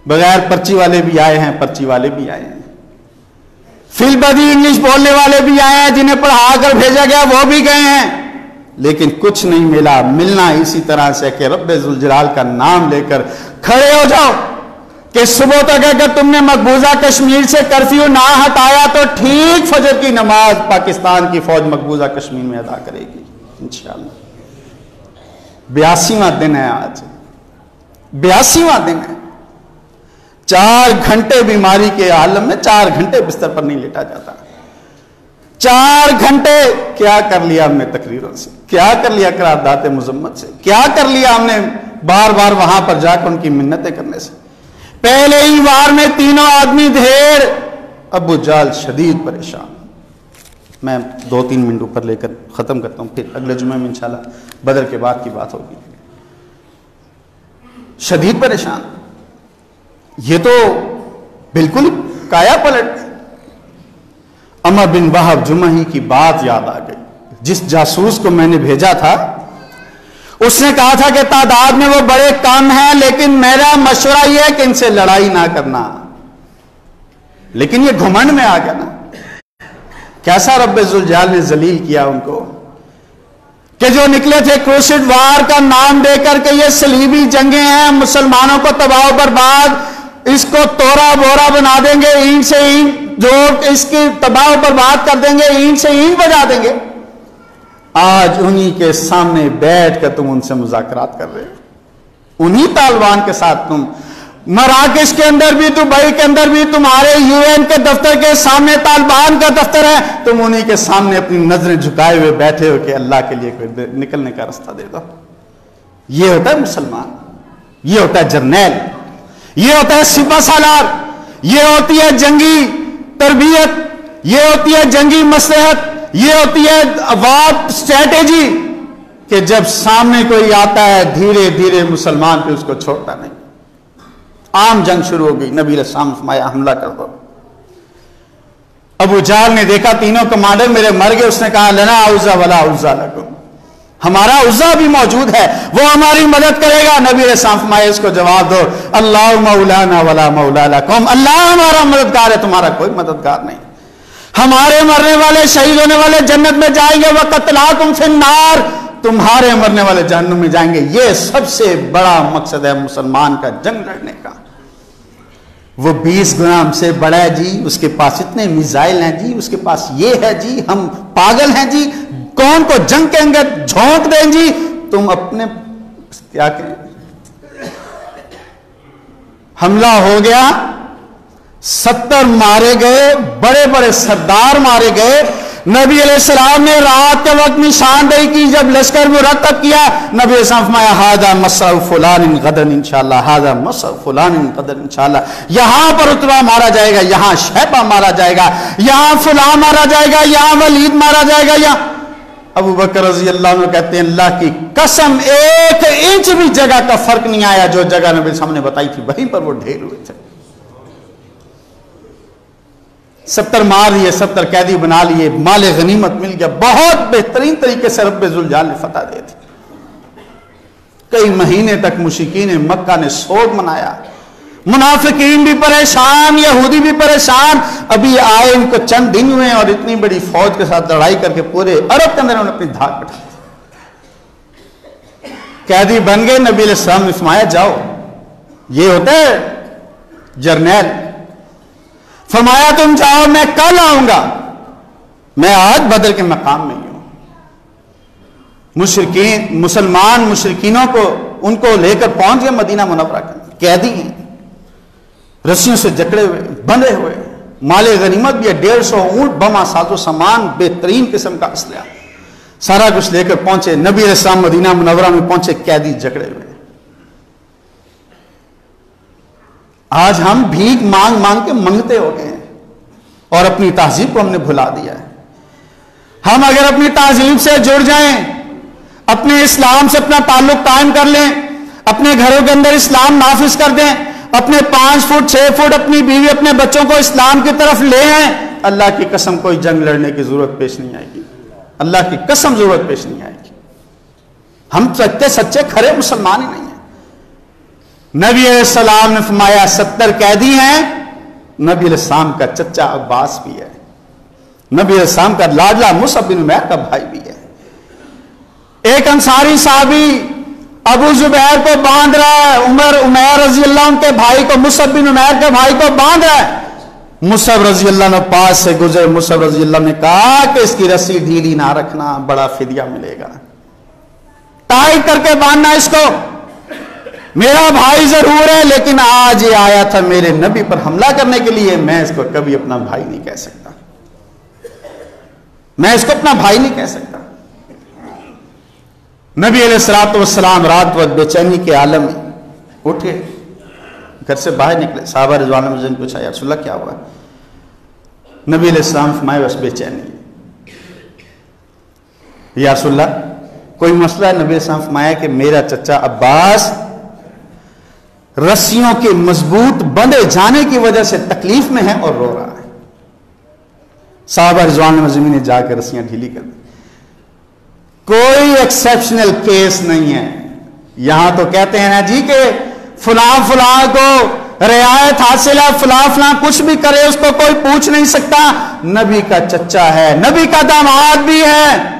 بغیر پرچی والے بھی آئے ہیں، پرچی والے بھی آئے ہیں، فی البدی انگلش بولنے والے بھی آئے ہیں، جنہیں پڑھا کر بھیجا گیا وہ بھی گئے ہیں، لیکن کچھ نہیں ملا۔ ملنا اسی طرح سے کہ رب ذوالجلال کا نام لے کر کھڑے ہو جاؤ کہ صبح تک اگر تم نے مقبوضہ کشمیر سے کرفیو نہ ہٹایا تو ٹھیک فجر کی نماز پاکستان کی فوج مقبوضہ کشمیر میں ادا کرے گی انشاءاللہ۔ 82واں دن ہے آج، 82واں دن ہے۔ 4 گھنٹے بیماری کے عالم میں 4 گھنٹے بستر پر نہیں لیٹا جاتا۔ 4 گھنٹے کیا کر لیا ہم نے تقریروں سے، کیا کر لیا قرارداد مذمت سے، کیا کر لیا ہم نے بار بار وہاں پر جا کر ان کی منتیں کرنے سے۔ پہلے ہی وار میں تینوں آدمی ڈھیر، ابو جہل شدید پریشان۔ میں 2-3 منٹ اوپر لے کر ختم کرتا ہوں، پھر اگلے جمعے میں انشاءاللہ بدر کے بعد کی بات ہوگی۔ شدید پریشان، یہ تو بالکل کایا پلٹ۔ عمر بن وہب جمحی کی بات یاد آ گئی، جس جاسوس کو میں نے بھیجا تھا اس نے کہا تھا کہ تعداد میں وہ بڑے کم ہیں، لیکن میرا مشورہ یہ ہے کہ ان سے لڑائی نہ کرنا۔ لیکن یہ گھمنڈ میں آ گیا نا، کیسا رب ذوالجلال نے ذلیل کیا ان کو، کہ جو نکلے تھے کروسیڈ وار کا نام دے کر کہ یہ صلیبی جنگیں ہیں، مسلمانوں کو تباہ و برباد، اس کو توڑا بورا بنا دیں گے، اینٹ سے اینٹ جو اس کی تباہ و برباد کر دیں گے، اینٹ سے اینٹ بجا دیں گے۔ آج انہی کے سامنے بیٹھ کر تم ان سے مذاکرات کر رہے ہو، انہی طالبان کے ساتھ تم مراکش کے اندر بھی، دبئی کے اندر بھی تمہارے یو این کے دفتر کے سامنے طالبان کا دفتر ہے، تم انہی کے سامنے اپنی نظریں جھکائے ہوئے بیٹھے ہو کہ اللہ کے لیے کوئی نکلنے کا راستہ دے دو۔ یہ ہوتا ہے مسلمان، یہ ہوتا ہے جرنیل، یہ ہوتا ہے سپہ سالار، یہ ہوتی ہے جنگی تربیت، یہ ہوتی ہے جنگی مصلحت، یہ ہوتی ہے وار اسٹریٹجی، کہ جب سامنے کوئی آتا ہے دھیرے دھیرے مسلمان پہ اس کو چھوڑتا نہیں۔ عام جنگ شروع ہو گئی، نبی علیہ السلام فرمایا حملہ کر دو۔ ابو جہل نے دیکھا تینوں کمانڈر میرے مر گئے، اس نے کہا لنا عزا ولا عزا لکم، ہمارا عزا بھی موجود ہے، وہ ہماری مدد کرے گا۔ نبی علیہ السلام فرمایا اس کو جواب دو اللہ مولانا ولا مولا لکم، اللہ ہمارا مددگار ہے، تمہارا کوئی مددگار نہیں۔ ہمارے مرنے والے شہید ہونے والے جنت میں جائیں گے، وقتلاکم فی النار، تمہارے مرنے والے جہنم میں جائیں گے۔ یہ سب سے بڑا مقصد ہے مسلمان کا جنگ لڑنے کا۔ وہ 20 گنا ہم سے بڑا ہے جی، اس کے پاس اتنے میزائل ہیں جی، اس کے پاس یہ ہے جی، ہم پاگل ہیں جی، کون کو جنگ کے اندر جھونک دیں جی، تم اپنے کیا کہیں۔ حملہ ہو گیا، 70 مارے گئے، بڑے بڑے سردار مارے گئے. نبی علیہ السلام نے رات کے وقت نشاندہی کی، جب لشکر مرتب کیا نبی علیہ السلام فرمایا ھذا مسع فلان غدا انشاءاللہ، ھذا مسع فلان غدا انشاءاللہ. یہاں پر عتبہ مارا جائے گا، یہاں شیبہ مارا جائے گا، یہاں فلاں مارا جائے گا، یہاں ولید مارا جائے گا. یہاں ابو بکر رضی اللہ عنہ کہتے ہیں اللہ کی قسم 1 انچ بھی جگہ کا فرق نہیں آیا، جو جگہ نبی صاحب نے بتائی تھی وہیں پر وہ ڈھیر ہوئے تھے. 70 مار لیے، 70 قیدی بنا لیے، مال غنیمت مل گیا، بہت بہترین طریقے سے رب ذوالجلال نے فتح دے دی. کئی مہینے تک مشرکین مکہ نے سوگ منایا، منافقین بھی پریشان، یہودی بھی پریشان. ابھی آئے ان کو چند دن ہوئے اور اتنی بڑی فوج کے ساتھ لڑائی کر کے پورے عرب کے اندر انہوں نے اپنی دھاک بٹھا دی. قیدی بن گئے. نبی علیہ السلام نے فرمایا جاؤ، یہ ہوتا ہے جرنیل. فرمایا تم جاؤ، میں کل آؤں گا، میں آج بدر کے مقام میں ہی ہوں. مشرکین مسلمان مشرکینوں کو ان کو لے کر پہنچ گئے مدینہ منورہ کے. قیدی ہیں، رسیوں سے جکڑے ہوئے، بندھے ہوئے، مال غنیمت بھی ہے، 150 اونٹ، بما ساز و سامان، بہترین قسم کا اسلحہ، سارا کچھ لے کر پہنچے. نبی علیہ السلام مدینہ منورہ میں پہنچے، قیدی جکڑے ہوئے. آج ہم بھیک مانگ مانگ کے منگتے ہو گئے ہیں اور اپنی تہذیب کو ہم نے بھلا دیا ہے. ہم اگر اپنی تہذیب سے جڑ جائیں، اپنے اسلام سے اپنا تعلق قائم کر لیں، اپنے گھروں کے اندر اسلام نافذ کر دیں، اپنے 5 فٹ 6 فٹ اپنی بیوی اپنے بچوں کو اسلام کی طرف لے آئیں، اللہ کی قسم کوئی جنگ لڑنے کی ضرورت پیش نہیں آئے گی. اللہ کی قسم ضرورت پیش نہیں آئے گی. ہم سچے کھرے مسلمان ہی نہیں ہیں. نبی علیہ السلام نے فرمایا 70 قیدی ہیں. نبی علیہ السلام کا چچا عباس بھی ہے، نبی علیہ السلام کا لاڈلا مصعب بن عمیر کا بھائی بھی ہے. ایک انصاری صحابی ابو زبیر کو باندھ رہا ہے، عمیر رضی اللہ عنہ کے بھائی کو، مصعب بن عمیر کے بھائی کو باندھ رہا ہے. مصعب رضی اللہ عنہ پاس سے گزرے. مصعب رضی اللہ عنہ نے کہا کہ اس کی رسی ڈھیلی نہ رکھنا، بڑا فدیہ ملے گا، ٹائٹ کر کے باندھنا اس کو. میرا بھائی ضرور ہے لیکن آج یہ آیا تھا میرے نبی پر حملہ کرنے کے لیے، میں اس کو کبھی اپنا بھائی نہیں کہہ سکتا، میں اس کو اپنا بھائی نہیں کہہ سکتا. نبی علیہ الصلوۃ والسلام رات وقت بے چینی کے عالم میں اٹھے، گھر سے باہر نکلے. صحابہ رضوان اللہ عنہم نے پوچھا یا رسول اللہ کیا ہوا؟ نبی علیہ السلام فرمائے بس بے چینی. یا رسول اللہ کوئی مسئلہ ہے؟ نبی علیہ السلام فرمایا کہ میرا چچا عباس رسیوں کے مضبوط بندھے جانے کی وجہ سے تکلیف میں ہے اور رو رہا ہے. صحابہ رضوان اللہ عنہم نے جا کے رسیاں ڈھیلی کر دی. کوئی ایکسیپشنل کیس نہیں ہے. یہاں تو کہتے ہیں نا جی کہ فلاں فلاں کو رعایت حاصل ہے، فلاں فلاں کچھ بھی کرے اس کو کوئی پوچھ نہیں سکتا. نبی کا چچا ہے، نبی کا داماد بھی ہے،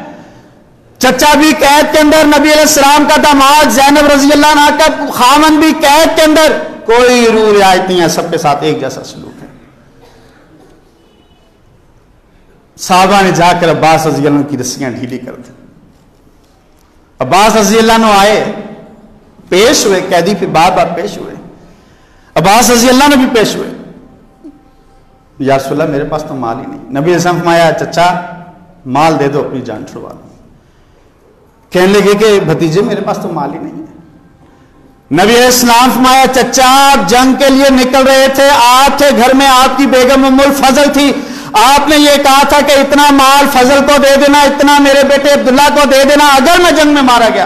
چچا بھی قید کے اندر، نبی علیہ السلام کا داماد زینب رضی اللہ عنہ کا خامن بھی قید کے اندر. کوئی روح رعایت نہیں ہے، سب کے ساتھ ایک جیسا سلوک ہے. صحابہ نے جا کر عباس رضی اللہ عنہ کی رسیاں ڈھیلی کر دی. عباس رضی اللہ عنہ آئے، پیش ہوئے، قیدی پہ بار بار پیش ہوئے. عباس رضی اللہ عنہ بھی پیش ہوئے. یا رسول اللہ میرے پاس تو مال ہی نہیں. نبی علیہ السلام فرمایا چچا مال دے دو اپنی جان چھڑوا دو. کہنے لگے کہ بھتیجے میرے پاس تو مال ہی نہیں ہے. نبی علیہ السلام فرمایا چچا آپ جنگ کے لیے نکل رہے تھے، آپ تھے گھر میں، آپ کی بیگم ام الفضل تھی، آپ نے یہ کہا تھا کہ اتنا مال فضل کو دے دینا، اتنا میرے بیٹے عبداللہ کو دے دینا اگر میں جنگ میں مارا گیا.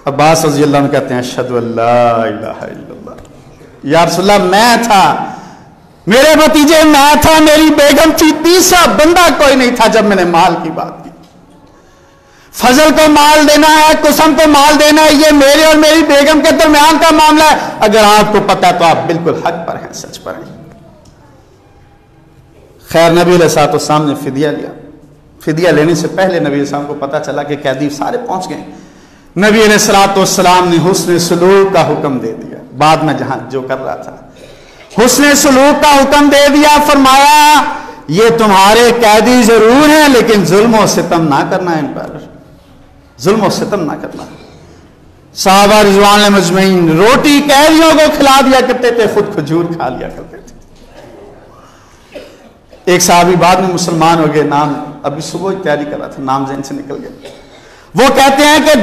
عباس رضی اللہ عنہ کہتے ہیں اشہد ان لا الہ الا اللہ. یا رسول اللہ میں تھا، میرے بھتیجے میں تھا، میری بیگم تھی، تیسرا بندہ کوئی نہیں تھا جب میں نے مال کی بات کی. فضل کو مال دینا ہے، قسم کو مال دینا ہے، یہ میرے اور میری بیگم کے درمیان کا معاملہ ہے. اگر آپ کو پتا ہے تو آپ بالکل حق پر ہیں، سچ پر ہیں. خیر نبی علیہ الصلوۃ والسلام نے فدیہ لیا. فدیہ لینے سے پہلے نبی علیہ السلام کو پتا چلا کہ قیدی سارے پہنچ گئے. نبی علیہ الصلوۃ والسلام نے حسن سلوک کا حکم دے دیا. بعد میں جہاں جو کر رہا تھا حسن سلوک کا حکم دے دیا. فرمایا یہ تمہارے قیدی ضرور ہیں لیکن ظلم و ستم نہ کرنا، ان پر ظلم و ستم نہ کرنا. صحابہ رضوان اللہ مجمعین روٹی قیدیوں کو کھلا دیا کرتے تھے، خود کھجور کھا لیا کرتے تھے. ایک صحابی بعد میں مسلمان ہو گئے، نام ابھی صبح تیاری کر رہا تھا، نام ذہن سے نکل گیا. وہ کہتے ہیں کہ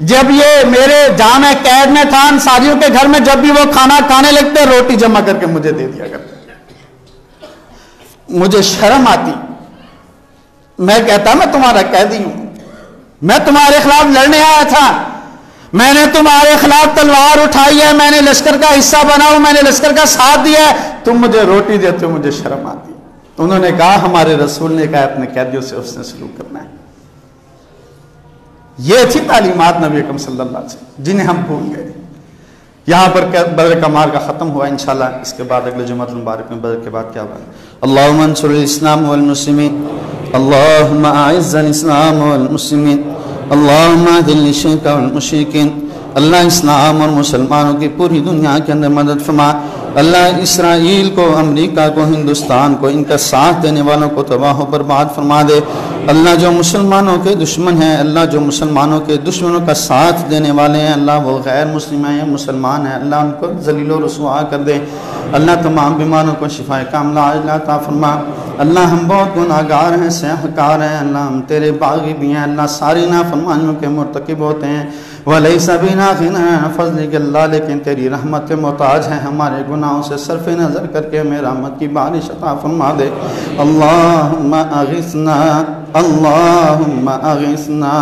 جب یہ میرے جہاں میں قید میں تھا انصاریوں کے گھر میں، جب بھی وہ کھانا کھانے لگتے روٹی جمع کر کے مجھے دے دیا کرتے. مجھے شرم آتی، میں کہتا میں تمہارا قیدی ہوں، میں تمہارے خلاف لڑنے آیا تھا، میں نے تمہارے خلاف تلوار اٹھائی ہے، میں نے لشکر کا حصہ بنا ہوں، میں نے لشکر کا ساتھ دیا ہے، تم مجھے روٹی دیتے ہو، مجھے شرم آتی. انہوں نے کہا ہمارے رسول نے کہا اپنے قیدیوں سے اس نے سلوک کرنا ہے. یہ تھی تعلیمات نبی اکرم صلی اللہ علیہ وسلم جنہیں ہم بھول گئے. یہاں پر بدر کا مارکہ ختم ہوا. انشاءاللہ اس کے بعد اگلے جمعۃ المبارک میں بدر کے بعد کیا ہوا؟ اللہم انصر الاسلام والمسلمین، اللہم اعز الاسلام والمسلمین، اللہم اذل الشرک والمشرکین. اللہ اسلام اور مسلمانوں کی پوری دنیا کے اندر مدد فرما. اللہ اسرائیل کو، امریکہ کو، ہندوستان کو، ان کا ساتھ دینے والوں کو تباہ و برباد فرما دے. اللہ جو مسلمانوں کے دشمن ہیں، اللہ جو مسلمانوں کے دشمنوں کا ساتھ دینے والے ہیں، اللہ وہ غیر مسلم ہیں یا مسلمان ہیں، اللہ ان کو ذلیل و رسوا کر دے. اللہ تمام بیماروں کو شفا کاملہ عاجلہ عطا فرما. اللہ ہم بہت گناہ گار ہیں، سیاہ کار ہیں، اللہ ہم تیرے باغی بھی ہیں، اللہ ساری نافرمانیوں کے مرتکب ہوتے ہیں. وَلَيْسَ بِنَا غِنَىٰ عَنْ فَضْلِكَ، اللہ لیکن تیری رحمت کے محتاج ہیں، ہمارے گناہوں سے صرف نظر کر کے ہمیں رحمت کی بارش عطا فرما دے. اللہم اغثنا، اللہم اغثنا،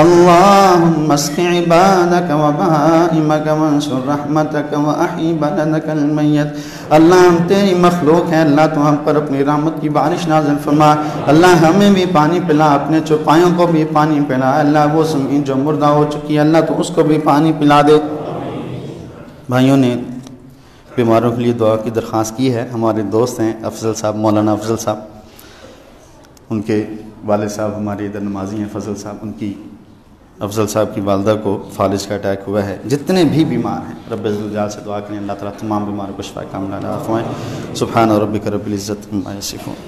اللہم اسق عبادک وبہائمک وانشر رحمتک واحی بلدک المیت. اللہ ہم تیری مخلوق ہیں، اللہ تو ہم پر اپنی رحمت کی بارش نازل فرما. اللہ ہمیں بھی پانی پلا، اپنے چوپایوں کو بھی پانی پلا. اللہ وہ زمین جو مردہ ہو چکی ہے اللہ تو اس کو بھی پانی پلا دے. بھائیوں نے بیماروں کے لیے دعا کی درخواست کی ہے. ہمارے دوست ہیں افضل صاحب، مولانا افضل صاحب، ان کے والد صاحب ہمارے ادھر نمازی ہیں فضل صاحب، ان کی افضل صاحب کی والدہ کو فالج کا اٹیک ہوا ہے. جتنے بھی بیمار ہیں رب ذوالجلال سے دعا کریں، اللہ تعالیٰ تمام بیماروں کو شفا کاملہ عطا فرمائے. سبحان ربک رب العزت عما یصفون.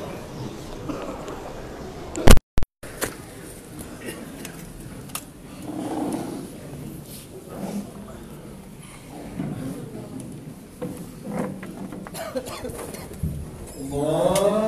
Allah